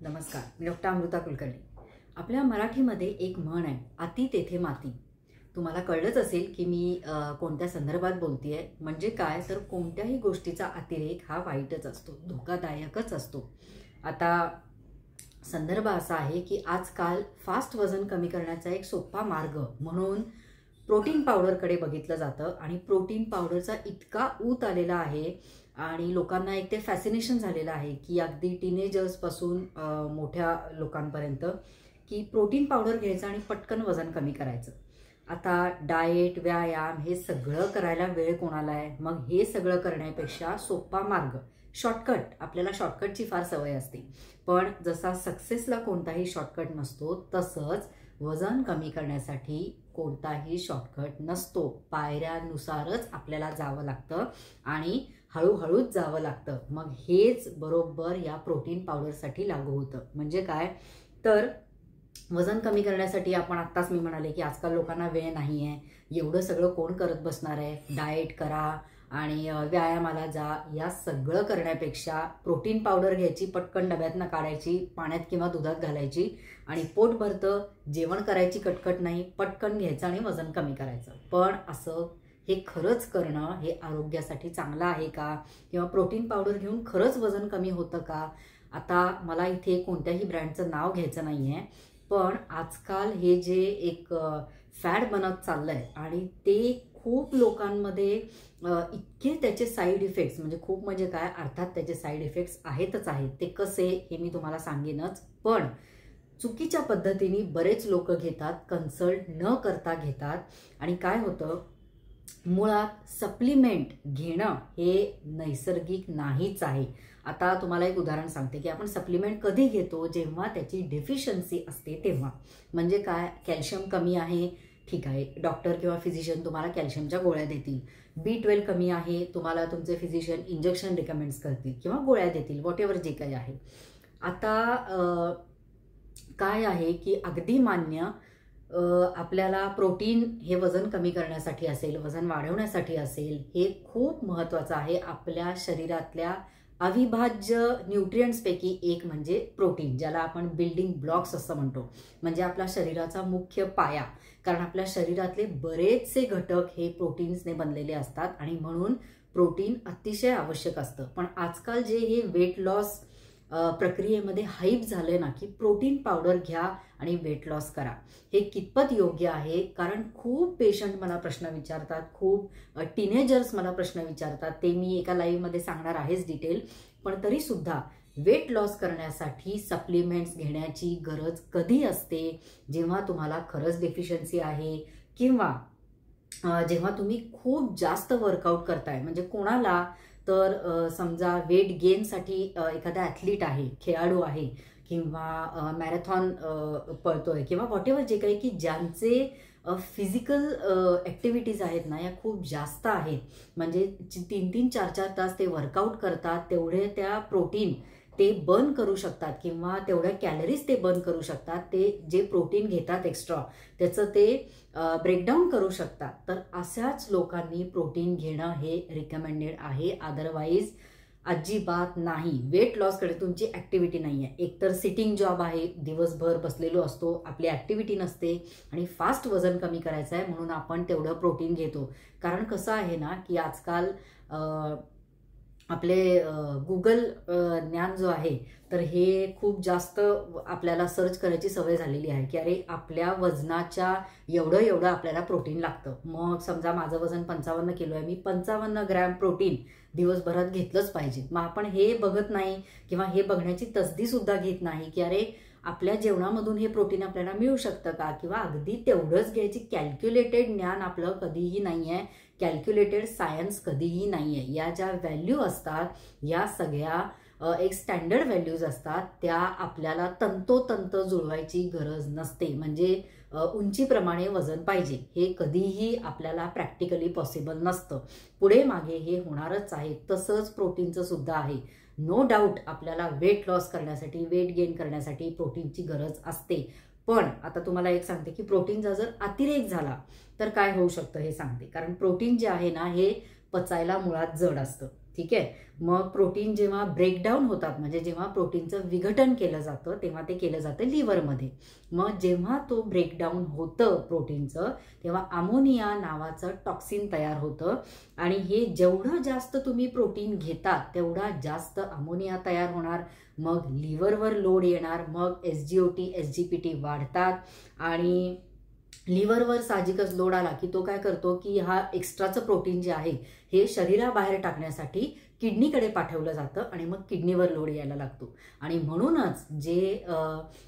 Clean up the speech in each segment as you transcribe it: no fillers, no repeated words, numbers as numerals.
नमस्कार, मी डॉक्टर अमृता कुलकर्णी। आपल्या मराठीमध्ये एक म्हण आहे, अति तेथे माती। तुम्हाला कळलंच असेल की मी कोणत्या संदर्भात बोलतेय। म्हणजे काय तर कोणत्याही गोष्टीचा अतिरेक हा वाईटच असतो, धोकादायकच असतो। आता संदर्भ असा आहे की आजकाल फास्ट वजन कमी करण्याचा एक सोपा मार्ग म्हणून प्रोटीन पावडरकडे बघितलं जातं आणि प्रोटीन पावडरचा इतका ऊत आलेला आहे आणि लोकांना एक ते फॅसिनेशन झालेलं आहे की अगदी टीनेजर्स पासून मोठ्या लोकांपर्यंत की प्रोटीन पावडर घ्यायचं आणि पटकन वजन कमी करायचं। आता डाएट, व्यायाम हे सगळं करायला वेळ कोणाला आहे? मग हे सगळं करण्यापेक्षा सोपा मार्ग, शॉर्टकट, आपल्याला शॉर्टकटची फार सवय असते। पण जसा सक्सेसला कोणताही शॉर्टकट नसतो तसंच वजन कमी करण्यासाठी कोणताही शॉर्टकट नसतो। पायऱ्यानुसारच आपल्याला जावं लागतं आणि हळूहळूच जावं लागतं। मग हेच बरोबर या प्रोटीन पावडरसाठी लागू होतं। म्हणजे काय तर वजन कमी करण्यासाठी आपण आत्ताच मी म्हणाले की आजकाल लोकांना वेळ नाही आहे, एवढं सगळं कोण करत बसणार आहे? डाएट करा आणि व्यायामाला जा, या सगळं करण्यापेक्षा प्रोटीन पावडर घ्यायची, पटकन डब्यातनं काढायची, पाण्यात किंवा दुधात घालायची आणि पोट भरतं, जेवण करायची कटकट नाही, पटकन घ्यायचं आणि वजन कमी करायचं। पण असं हे खरंच करणं हे आरोग्यासाठी चांगलं आहे का? किंवा प्रोटीन पावडर घेऊन खरंच वजन कमी होतं का? आता मला इथे कोणत्याही ब्रँडचं नाव घ्यायचं नाहीये, पण आजकाल हे जे एक फॅड बनत चाललंय आणि ते खूप लोकांमध्ये इतके त्याचे साईड इफेक्ट्स, म्हणजे खूप म्हणजे काय, अर्थात त्याचे साईड इफेक्ट्स आहेतच आहेत। ते कसे हे मी तुम्हाला सांगेनच, पण चुकीच्या पद्धतीने बरेच लोक घेतात, कन्सल्ट न करता घेतात आणि काय होतं, मुळात सप्लिमेंट घेणं हे नैसर्गिक नाहीच आहे। आता तुम्हाला एक उदाहरण सांगते की आपण सप्लिमेंट कधी घेतो? जेव्हा त्याची डेफिशियन्सी असते तेव्हा। म्हणजे काय, कॅल्शियम कमी आहे, ठीक आहे, डॉक्टर किंवा फिजिशियन तुम्हाला कॅल्शियमच्या गोळ्या देतील। B12 कमी आहे, तुम्हाला तुमचे फिजिशियन इंजेक्शन रिकमेंड्स करतील किंवा गोळ्या देतील, व्हॉटएव्हर जे काही आहे। आता काय आहे की अगदी मान्य, आपल्याला प्रोटीन हे वजन कमी करण्यासाठी असेल, वजन वाढवण्यासाठी असेल, हे खूप महत्त्वाचं आहे। आपल्या शरीरातल्या अविभाज्य न्यूट्रिएंट्स पैकी एक म्हणजे प्रोटीन, ज्याला आपण बिल्डिंग ब्लॉक्स असं म्हणतो, म्हणजे आपल्या शरीराचा मुख्य पाया। कारण आपल्या शरीरातले बरेचसे घटक हे प्रोटीन्सने बनलेले असतात आणि म्हणून प्रोटीन अतिशय आवश्यक असतं। पण आजकाल जे हे वेट लॉस प्रक्रियेमध्ये हाईप झालंय ना की प्रोटीन पावडर घ्या आणि वेट लॉस करा, हे कितपत योग्य आहे? कारण खूप पेशंट मला प्रश्न विचारतात, खूप टीनेजर्स मला प्रश्न विचारतात, ते मी एका लाईव्ह मध्ये सांगणार आहेच डिटेल। पण तरी सुद्धा वेट लॉस करण्यासाठी सप्लिमेंट्स घेण्याची गरज कधी असते? जेव्हा तुम्हाला खरंच डेफिशियन्सी आहे किंवा जेव्हा तुम्ही खूप जास्त वर्कआउट करताय। म्हणजे कोणाला तर समजा वेट गेनसाठी एखादा ॲथलीट आहे, खेळाडू आहे किंवा मॅरेथॉन पळतोय किंवा व्हॉटएव्हर जे काही, की ज्यांचे फिजिकल ॲक्टिव्हिटीज आहेत ना या खूप जास्त आहेत, म्हणजे 3-3, 4-4 तास ते वर्कआउट करतात, तेवढे त्या प्रोटीन ते बर्न करू शकतात किंवा तेवढ्या कॅलरीज ते बर्न करू शकतात, ते जे प्रोटीन घेतात एक्स्ट्रा त्याचं ते ब्रेकडाऊन करू शकतात। तर अशाच लोकांनी प्रोटीन घेणं हे रिकमेंडेड आहे, अदरवाईज अजिबात नाही। वेट लॉसकडे तुमची ॲक्टिव्हिटी नाही आहे, एकतर सिटिंग जॉब आहे, दिवसभर बसलेलो असतो, आपली ॲक्टिव्हिटी नसते आणि फास्ट वजन कमी करायचं आहे म्हणून आपण तेवढं प्रोटीन घेतो। कारण कसं आहे ना की आजकाल आपले गुगल ज्ञान जो आहे तर हे खूप जास्त आपल्याला सर्च करायची सवय झालेली आहे की अरे आपल्या वजनाच्या एवढं आपल्याला प्रोटीन लागतं। मग समजा माझं वजन 55 किलो आहे, मी 55 ग्रॅम प्रोटीन दिवसभरात घेतलंच पाहिजे। मग आपण हे बघत नाही किंवा हे बघण्याची तसदी सुद्धा घेत नाही की अरे आपल्या जेवणामधून हे प्रोटीन आपल्याला मिळू शकतं का, किंवा अगदी तेवढंच घ्यायची कॅल्क्युलेटेड ज्ञान आपलं कधीही नाही आहे, कॅल्क्युलेटेड सायन्स कधीही नाही आहे। या ज्या व्हॅल्यू असतात या सगळ्या एक स्टँडर्ड व्हॅल्यूज असतात, त्या आपल्याला तंतोतंत जुळवायची गरज नसते। म्हणजे उंचीप्रमाणे वजन पाहिजे हे कधीही आपल्याला प्रॅक्टिकली पॉसिबल नसतं, पुढे मागे हे होणारच आहे। तसंच प्रोटीनचं सुद्धा आहे। नो डाऊट आपल्याला वेट लॉस करण्यासाठी, वेट गेन करण्यासाठी प्रोटीनची गरज असते। पण आता तुम्हाला एक सांगते की प्रोटीनचा जर अतिरेक झाला तर काय होऊ शकतं हे सांगते। कारण प्रोटीन जे आहे ना हे पचायला मुळात जड असतं ठीक आहे. मग प्रोटीन जेव्हा ब्रेकडाऊन होतात म्हणजे जेव्हा प्रोटीनचं विघटन केलं जातं तेव्हा ते केलं जातं लिव्हरमध्ये. मग जेव्हा तो ब्रेकडाऊन होतं प्रोटीनचं तेव्हा अमोनिया नावाचं टॉक्सिन तयार होतं आणि हे जेवढं जास्त तुम्ही प्रोटीन घेता तेवढा जास्त अमोनिया तयार होणार. मग लिव्हरवर लोड येणार, मग SGOT SGPT वाढतात आणि लिव्हरवर साहजिकच लोड आला की तो काय करतो की हा एक्स्ट्राचं प्रोटीन जे आहे हे शरीराबाहेर टाकण्यासाठी किडनीकडे पाठवलं जातं आणि मग किडनीवर लोड यायला लागतो. आणि म्हणूनच जे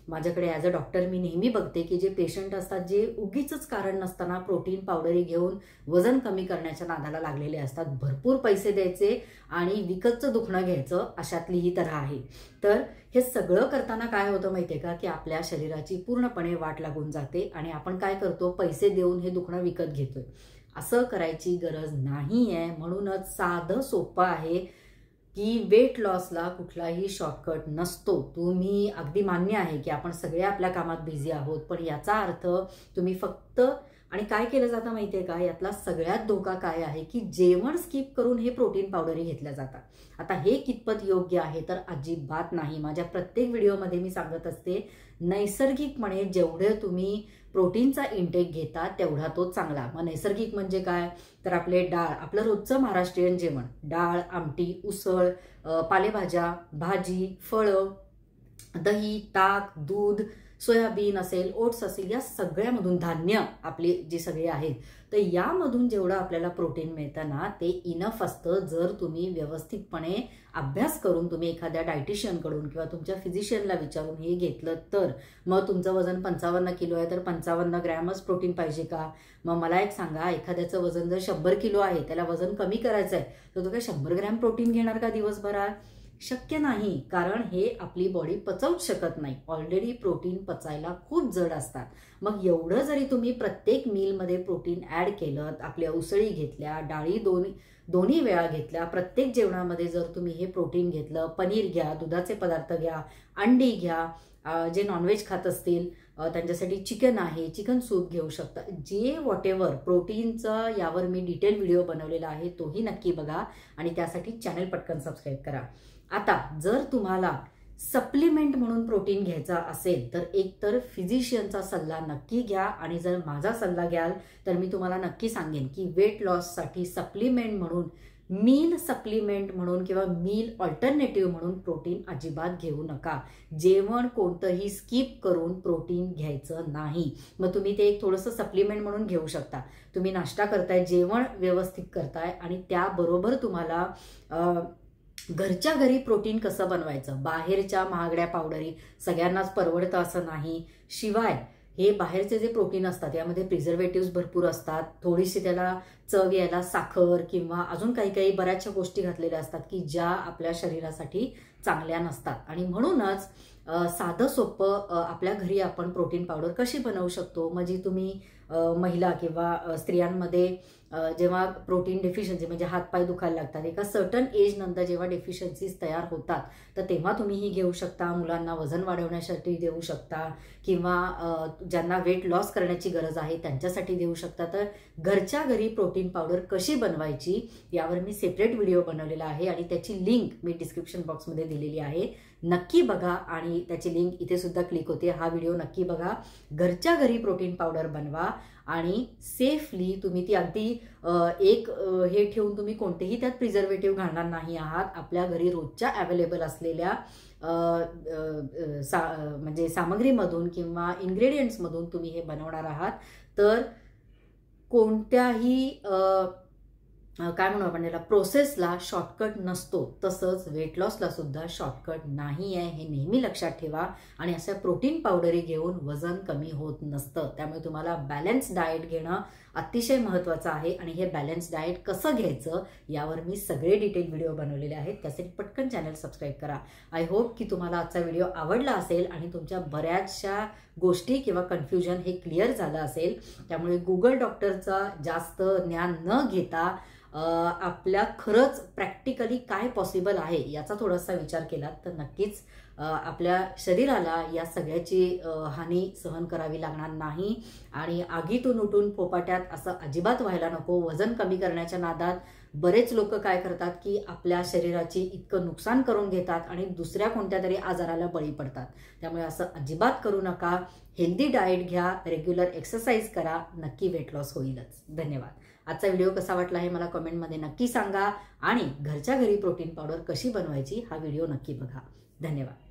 माझ्याकडे ॲज अ डॉक्टर मी नेहमी बघते की जे पेशंट असतात जे उगीचच कारण नसताना प्रोटीन पावडरी घेऊन वजन कमी करण्याच्या नादाला लागलेले असतात, भरपूर पैसे द्यायचे आणि विकतचं दुखणं घ्यायचं, अशातली ही तऱ्हा आहे. तर हे सगळं करताना काय होतं माहितीये का की आपल्या शरीराची पूर्णपणे वाट लागून जाते आणि आपण काय करतो, पैसे देऊन हे दुखणं विकत घेतोय. असं करायची गरज नाही आहे. म्हणूनच साधं सोपं आहे की वेट लॉसला कुठलाही शॉर्टकट नसतो. तुम्ही अगदी मान्य आहे की आपण सगळे आपल्या कामात बिझी आहोत, पण याचा अर्थ तुम्ही फक्त आणि काय केलं जातं माहितीये का, यातला सगळ्यात धोका काय आहे की जेवण स्किप करून हे प्रोटीन पावडरी घेतल्या जातात. आता हे कितपत योग्य आहे तर अजिबात नाही. माझ्या प्रत्येक व्हिडिओमध्ये मी सांगत असते नैसर्गिकपणे जेवढे तुम्ही प्रोटीनचा इंटेक घेता तेवढा तो चांगला. मग नैसर्गिक म्हणजे काय तर आपले डाळ, आपलं रोजचं महाराष्ट्रीयन जेवण, डाळ, आमटी, उसळ, पालेभाज्या, भाजी, फळं, दही, ताक, दूध, सोयाबीन असेल, ओट्स असेल, या सगळ्यामधून धान्य आपले जे सगळे आहेत तर यामधून जेवढं आपल्याला प्रोटीन मिळतं ना ते इनफ असतं. जर तुम्ही व्यवस्थितपणे अभ्यास करून तुम्ही एखाद्या डायटिशियनकडून किंवा तुमच्या फिजिशियनला विचारून हे घेतलं तर. मग तुमचं वजन 55 किलो आहे तर 55 ग्रॅमच प्रोटीन पाहिजे का? मग मला एक सांगा, एखाद्याचं वजन जर 100 किलो आहे त्याला वजन कमी करायचं आहे तर तो काय 100 ग्रॅम प्रोटीन घेणार का दिवसभरात? शक्य नाही, कारण हे आपली बॉडी पचवूच शकत नाही. ऑलरेडी प्रोटीन पचायला खूप जड असतात. मग एवढं जरी तुम्ही प्रत्येक मीलमध्ये प्रोटीन ॲड केलं, आपल्या उसळी घेतल्या, डाळी दोन्ही वेळा घेतल्या, प्रत्येक जेवणामध्ये जर तुम्ही हे प्रोटीन घेतलं, पनीर घ्या, दुधाचे पदार्थ घ्या, अंडी घ्या, जे नॉनव्हेज खात असतील त्यांच्यासाठी चिकन आहे, चिकन सूप घेऊ शकता. जे व्हॉटेवर प्रोटीनचं यावर मी डिटेल व्हिडिओ बनवलेला आहे तोही नक्की बघा आणि त्यासाठी चॅनल पटकन सबस्क्राईब करा. आता जर तुम्हाला सप्लिमेंट म्हणून प्रोटीन घ्यायचा असेल तर एक तर फिजिशियनचा सल्ला नक्की घ्या आणि जर माझा सल्ला घ्याल तर मी तुम्हाला नक्की सांगेन की वेट लॉससाठी सप्लिमेंट म्हणून, मील सप्लिमेंट म्हणून किंवा मील ऑल्टरनेटिव्ह म्हणून प्रोटीन अजिबात घेऊ नका. जेवण कोणतंही स्किप करून प्रोटीन घ्यायचं नाही. मग तुम्ही ते एक थोडंसं सप्लिमेंट म्हणून घेऊ शकता. तुम्ही नाश्ता करताय, जेवण व्यवस्थित करताय आणि त्याबरोबर तुम्हाला घरच्या घरी प्रोटीन कसं बनवायचं. बाहेरच्या महागड्या पावडरी सगळ्यांनाच परवडतं असं नाही. शिवाय हे बाहेरचे जे प्रोटीन असतात यामध्ये प्रिझर्वेटिव्ह भरपूर असतात. थोडीशी त्याला चव यायला साखर किंवा अजून काही बऱ्याचशा गोष्टी घातलेल्या असतात की ज्या आपल्या शरीरासाठी चांगल्या नसतात. आणि म्हणूनच साधं सोपं आपल्या घरी आपण प्रोटीन पावडर कशी बनवू शकतो. म्हणजे तुम्ही महिला किंवा स्त्रियांमध्ये जेव्हा प्रोटीन डेफिशियन्सी म्हणजे हातपाय दुखायला लागतात, एका सर्टन एज नंतर जेव्हा डेफिशियन्सीज तयार होतात तर तेव्हा तुम्ही ही घेऊ शकता. मुलांना वजन वाढवण्यासाठी देऊ शकता किंवा ज्यांना वेट लॉस करण्याची गरज आहे त्यांच्यासाठी देऊ शकता. तर घरच्या घरी प्रोटीन पावडर कशी बनवायची यावर मी सेपरेट व्हिडिओ बनवलेला आहे आणि त्याची लिंक मी डिस्क्रिप्शन बॉक्समध्ये दिलेली आहे. नक्की बघा आणि त्याची लिंक इथे सुद्धा क्लिक होते. हा व्हिडिओ नक्की बघा. घरच्या घरी प्रोटीन पावडर बनवा आणि सेफली तुम्ही ती अगदी एक हे ठेवून तुम्ही कोणतेही त्यात प्रिझर्वेटिव्ह घालणार नाही आहात. आपल्या घरी रोजच्या अवेलेबल असलेल्या म्हणजे सामग्रीमधून किंवा इन्ग्रेडियंट्समधून तुम्ही हे बनवणार आहात. तर कोणत्याही काय म्हणू आपण त्याला प्रोसेसला शॉर्टकट नसतो. तसंच वेट लॉसला सुद्धा शॉर्टकट नाही आहे, हे नेहमी लक्षात ठेवा. आणि अशा प्रोटीन पावडरी घेऊन वजन कमी होत नसतं. त्यामुळे तुम्हाला बॅलन्स डाएट घेणं अतिशय महत्त्वाचं आहे. आणि हे बॅलन्स डाएट कसं घ्यायचं यावर मी सगळे डिटेल व्हिडिओ बनवलेले आहेत. त्यासाठी पटकन चॅनल सबस्क्राईब करा. आय होप की तुम्हाला आजचा व्हिडिओ आवडला असेल आणि तुमच्या बऱ्याचशा गोष्टी किंवा कन्फ्युजन हे क्लिअर झालं असेल. त्यामुळे गुगल डॉक्टरचा जास्त ज्ञान न घेता आपल्या खरंच प्रॅक्टिकली काय पॉसिबल आहे याचा थोडासा विचार केला तर नक्कीच आपल्या शरीराला या सगळ्याची हानी सहन करावी लागणार नाही. आणि आगीतून उठून पोपाट्यात असं अजिबात व्हायला नको. वजन कमी करण्याच्या नादात बरेच लोक काय करतात की आपल्या शरीराची इतकं नुकसान करून घेतात आणि दुसऱ्या कोणत्या तरी आजाराला बळी पडतात. त्यामुळे असं अजिबात करू नका. हेल्दी डाएट घ्या, रेग्युलर एक्सरसाइज करा, नक्की वेट लॉस होईलच. धन्यवाद. आजचा व्हिडिओ कसा वाटला हे मला कमेंटमध्ये नक्की सांगा आणि घरच्या घरी प्रोटीन पावडर कशी बनवायची हा व्हिडिओ नक्की बघा. धन्यवाद.